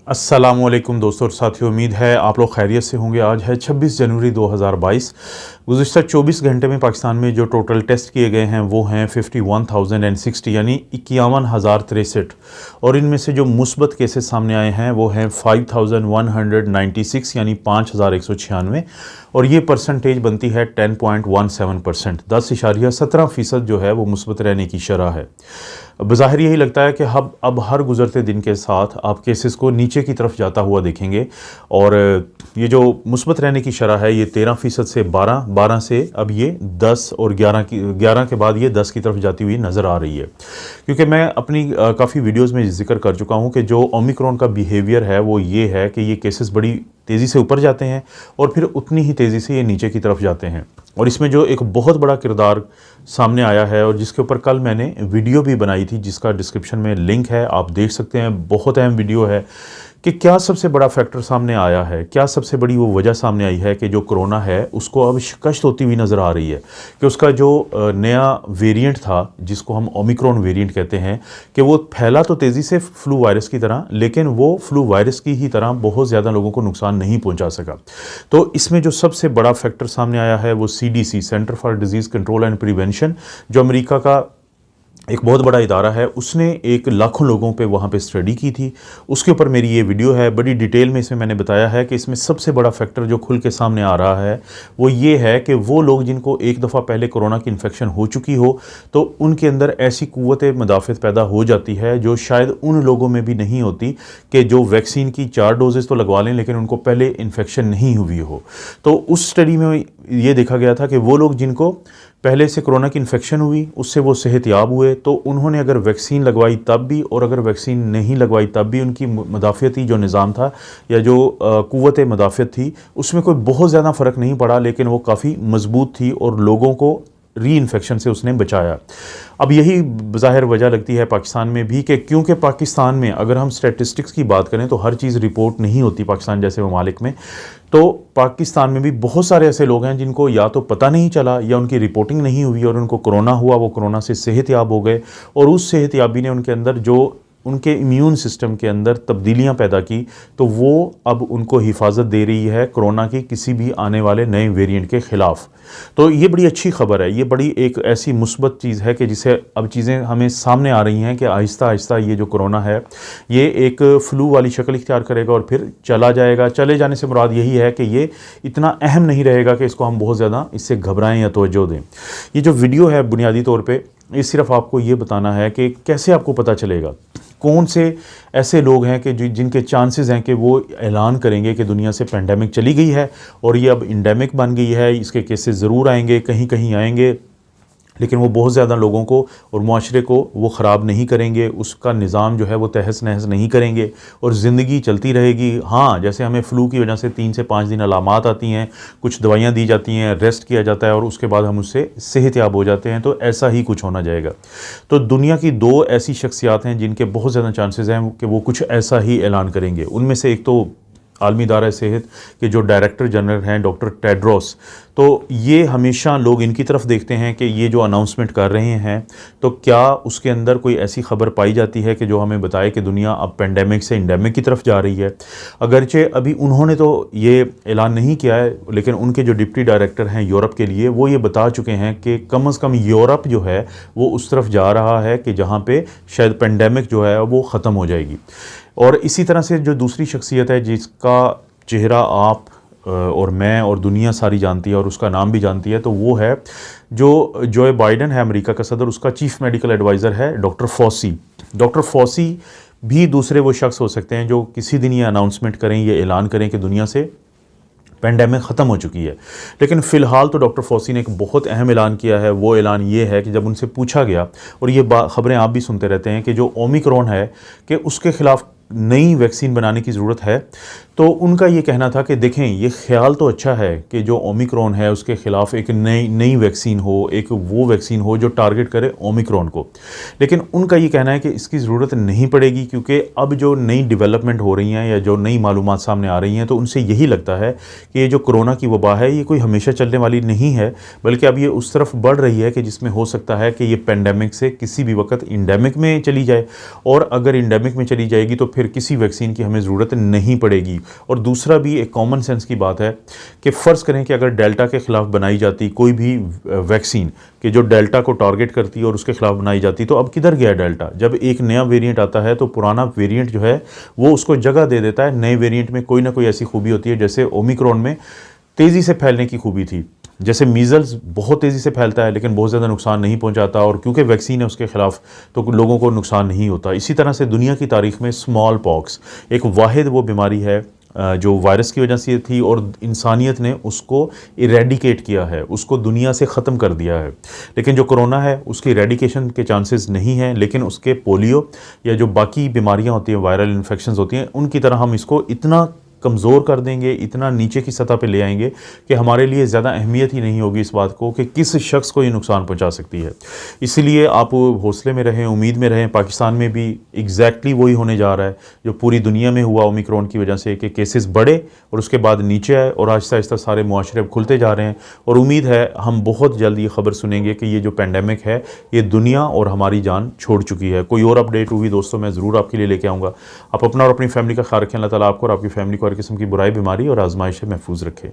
अस्सलामुअलैकुम दोस्तों और साथियों, उम्मीद है आप लोग खैरियत से होंगे। आज है 26 जनवरी 2022। गुज़िश्ता 24 घंटे में पाकिस्तान में जो टोटल टेस्ट किए गए हैं वो हैं 51,060 यानी 51,063, और इनमें से जो मुस्बत केसेस सामने आए हैं वो हैं 5,196 यानी 5,196, और ये परसेंटेज बनती है 10.17%। 10.17% जो है वो मुस्बत रहने की शरह है। बज़ाहिर यही लगता है कि अब हर गुज़रते दिन के साथ आप केसेस को नीचे की तरफ जाता हुआ देखेंगे, और ये जो मुस्बत रहने की शरह है ये 13% से 12 से अब ये 10 और 11 के बाद ये 10 की तरफ जाती हुई नज़र आ रही है। क्योंकि मैं अपनी काफ़ी वीडियोज़ में जिक्र कर चुका हूँ कि जो ओमिक्रॉन का बिहेवियर है वो ये है कि ये केसेस बड़ी तेज़ी से ऊपर जाते हैं और फिर उतनी ही तेज़ी से ये नीचे की तरफ जाते हैं। और इसमें जो एक बहुत बड़ा किरदार सामने आया है और जिसके ऊपर कल मैंने वीडियो भी बनाई थी, जिसका डिस्क्रिप्शन में लिंक है, आप देख सकते हैं। बहुत अहम वीडियो है कि क्या सबसे बड़ा फैक्टर सामने आया है, क्या सबसे बड़ी वो वजह सामने आई है कि जो कोरोना है उसको अब शिकस्त होती हुई नज़र आ रही है। कि उसका जो नया वेरिएंट था जिसको हम ओमिक्रॉन वेरिएंट कहते हैं, कि वो फैला तो तेज़ी से फ्लू वायरस की तरह, लेकिन वो फ्लू वायरस की ही तरह बहुत ज़्यादा लोगों को नुकसान नहीं पहुंचा सका। तो इसमें जो सबसे बड़ा फैक्टर सामने आया है वो CDC, centre for disease control and prevention, जो अमेरिका का एक बहुत बड़ा इदारा है, उसने एक लाखों लोगों पे वहाँ पे स्टडी की थी। उसके ऊपर मेरी ये वीडियो है, बड़ी डिटेल में इसमें मैंने बताया है कि इसमें सबसे बड़ा फैक्टर जो खुल के सामने आ रहा है वो ये है कि वो लोग जिनको एक दफ़ा पहले कोरोना की इन्फेक्शन हो चुकी हो तो उनके अंदर ऐसी क़ुव्वत मदाफ़त पैदा हो जाती है जो शायद उन लोगों में भी नहीं होती, कि जो वैक्सीन की 4 डोजेज़ तो लगवा लें लेकिन उनको पहले इन्फेक्शन नहीं हुई हो। तो उस स्टडी में ये देखा गया था कि वो लोग जिनको पहले से कोरोना की इन्फेक्शन हुई, उससे वो सेहतयाब हुए, तो उन्होंने अगर वैक्सीन लगवाई तब भी और अगर वैक्सीन नहीं लगवाई तब भी उनकी मदाफ़ती जो निज़ाम था या जो क़ुव्वत मदाफ़त थी उसमें कोई बहुत ज़्यादा फ़र्क नहीं पड़ा, लेकिन वो काफ़ी मजबूत थी और लोगों को री इन्फेक्शन से उसने बचाया। अब यही बज़ाहिर वजह लगती है पाकिस्तान में भी, कि क्योंकि पाकिस्तान में अगर हम स्टैटिस्टिक्स की बात करें तो हर चीज़ रिपोर्ट नहीं होती पाकिस्तान जैसे ममालिक में। तो पाकिस्तान में भी बहुत सारे ऐसे लोग हैं जिनको या तो पता नहीं चला या उनकी रिपोर्टिंग नहीं हुई और उनको कोरोना हुआ, वो कोरोना से सेहतयाब हो गए, और उस सेहतयाबी ने उनके अंदर जो उनके इम्यून सिस्टम के अंदर तब्दीलियां पैदा की, तो वो अब उनको हिफाजत दे रही है कोरोना की किसी भी आने वाले नए वेरिएंट के ख़िलाफ़। तो ये बड़ी अच्छी खबर है, ये बड़ी एक ऐसी मुस्बत चीज़ है कि जिसे अब चीज़ें हमें सामने आ रही हैं कि आहिस्ता आहिस्ता ये जो कोरोना है ये एक फ़्लू वाली शक्ल इख्तियार करेगा और फिर चला जाएगा। चले जाने से मुराद यही है कि ये इतना अहम नहीं रहेगा कि इसको हम बहुत ज़्यादा इससे घबराएं या तवज्जो दें। ये जो वीडियो है बुनियादी तौर पर ये सिर्फ आपको ये बताना है कि कैसे आपको पता चलेगा कौन से ऐसे लोग हैं कि जिनके चांसेस हैं कि वो ऐलान करेंगे कि दुनिया से पेंडेमिक चली गई है और ये अब इंडेमिक बन गई है, इसके केसेस ज़रूर आएंगे, कहीं कहीं आएंगे, लेकिन वो बहुत ज़्यादा लोगों को और माशरे को वो ख़राब नहीं करेंगे, उसका निज़ाम जो है वो तहस नहस नहीं करेंगे और ज़िंदगी चलती रहेगी। हाँ, जैसे हमें फ़्लू की वजह से 3 से 5 दिन अलामात आती हैं, कुछ दवाइयाँ दी जाती हैं, रेस्ट किया जाता है और उसके बाद हम उससे सेहतयाब हो जाते हैं, तो ऐसा ही कुछ होना जाएगा। तो दुनिया की 2 ऐसी शख्सियात हैं जिनके बहुत ज़्यादा चांसेस हैं कि वो कुछ ऐसा ही ऐलान करेंगे। उनमें से एक तो आलमी इदारा सेहत के जो डायरेक्टर जनरल हैं डॉक्टर टेड्रोस, तो ये हमेशा लोग इनकी तरफ देखते हैं कि ये जो अनाउंसमेंट कर रहे हैं तो क्या उसके अंदर कोई ऐसी खबर पाई जाती है कि जो हमें बताए कि दुनिया अब पेंडेमिक से इंडेमिक की तरफ जा रही है। अगरचे अभी उन्होंने तो ये ऐलान नहीं किया है, लेकिन उनके जो डिप्टी डायरेक्टर हैं यूरोप के लिए वो ये बता चुके हैं कि कम से कम यूरोप जो है वो उस तरफ जा रहा है कि जहाँ पे शायद पेंडेमिक जो है वो ख़त्म हो जाएगी। और इसी तरह से जो दूसरी शख्सियत है जिसका चेहरा आप और मैं और दुनिया सारी जानती है और उसका नाम भी जानती है, तो वो है जो बाइडन है अमेरिका का सदर, उसका चीफ मेडिकल एडवाइज़र है डॉक्टर फॉसी। डॉक्टर फॉसी भी दूसरे वो शख्स हो सकते हैं जो किसी दिन ये अनाउंसमेंट करें, ये ऐलान करें कि दुनिया से पेंडेमिक ख़त्म हो चुकी है। लेकिन फ़िलहाल तो डॉक्टर फॉसी ने एक बहुत अहम ऐलान किया है। वो ऐलान ये है कि जब उनसे पूछा गया, और ये ख़बरें आप भी सुनते रहते हैं कि जो ओमिक्रॉन है कि उसके ख़िलाफ़ नई वैक्सीन बनाने की ज़रूरत है, तो उनका ये कहना था कि देखें, ये ख्याल तो अच्छा है कि जो ओमिक्रॉन है उसके ख़िलाफ़ एक नई वैक्सीन हो, एक वो वैक्सीन हो जो टारगेट करे ओमिक्रॉन को। लेकिन उनका ये कहना है कि इसकी ज़रूरत नहीं पड़ेगी, क्योंकि अब जो नई डेवलपमेंट हो रही हैं या जो नई मालूमात सामने आ रही हैं, तो उनसे यही लगता है कि ये जो कोरोना की वबा है ये कोई हमेशा चलने वाली नहीं है, बल्कि अब ये उस तरफ बढ़ रही है कि जिसमें हो सकता है कि ये पेंडेमिक से किसी भी वक्त इंडेमिक में चली जाए, और अगर इंडेमिक में चली जाएगी तो फिर किसी वैक्सीन की हमें ज़रूरत नहीं पड़ेगी। और दूसरा भी एक कॉमन सेंस की बात है कि फ़र्ज़ करें कि अगर डेल्टा के ख़िलाफ़ बनाई जाती कोई भी वैक्सीन कि जो डेल्टा को टारगेट करती है और उसके ख़िलाफ़ बनाई जाती, तो अब किधर गया डेल्टा? जब एक नया वेरिएंट आता है तो पुराना वेरिएंट जो है वो उसको जगह दे देता है। नए वेरिएंट में कोई ना कोई ऐसी खूबी होती है, जैसे ओमिक्रॉन में तेज़ी से फैलने की खूबी थी। जैसे मीज़ल्स बहुत तेज़ी से फैलता है लेकिन बहुत ज़्यादा नुकसान नहीं पहुंचाता, और क्योंकि वैक्सीन है उसके ख़िलाफ़ तो लोगों को नुकसान नहीं होता। इसी तरह से दुनिया की तारीख़ में स्मॉल पॉक्स एक वाहिद वो बीमारी है जो वायरस की वजह से थी, और इंसानियत ने उसको इरेडिकेट किया है, उसको दुनिया से ख़त्म कर दिया है। लेकिन जो कोरोना है उसकी इरेडिकेशन के चांसेस नहीं हैं, लेकिन उसके पोलियो या जो बाकी बीमारियां होती हैं, वायरल इन्फेक्शंस होती हैं, उनकी तरह हम इसको इतना कमज़ोर कर देंगे, इतना नीचे की सतह पे ले आएंगे कि हमारे लिए ज़्यादा अहमियत ही नहीं होगी इस बात को कि किस शख्स को ये नुकसान पहुंचा सकती है। इसीलिए आप हौसले में रहें, उम्मीद में रहें। पाकिस्तान में भी एग्जैक्टली वही होने जा रहा है जो पूरी दुनिया में हुआ ओमिक्रॉन की वजह से, कि केसेस बढ़े और उसके बाद नीचे आए, और आहिस्ता आहिस्ता सारे मुआशरे अब खुलते जा रहे हैं। और उम्मीद है हम बहुत जल्द ये खबर सुनेंगे कि ये जो पेंडेमिक है ये दुनिया और हमारी जान छोड़ चुकी है। कोई और अपडेट हुई दोस्तों मैं ज़रूर आपके लिए लेके आऊँगा। आप अपना और अपनी फैमिली का ख्याल रखें। अल्लाह ताला आपको और आपकी फैमिली को हर किस्म की बुराई, बीमारी और आजमाइश से महफूज रखे।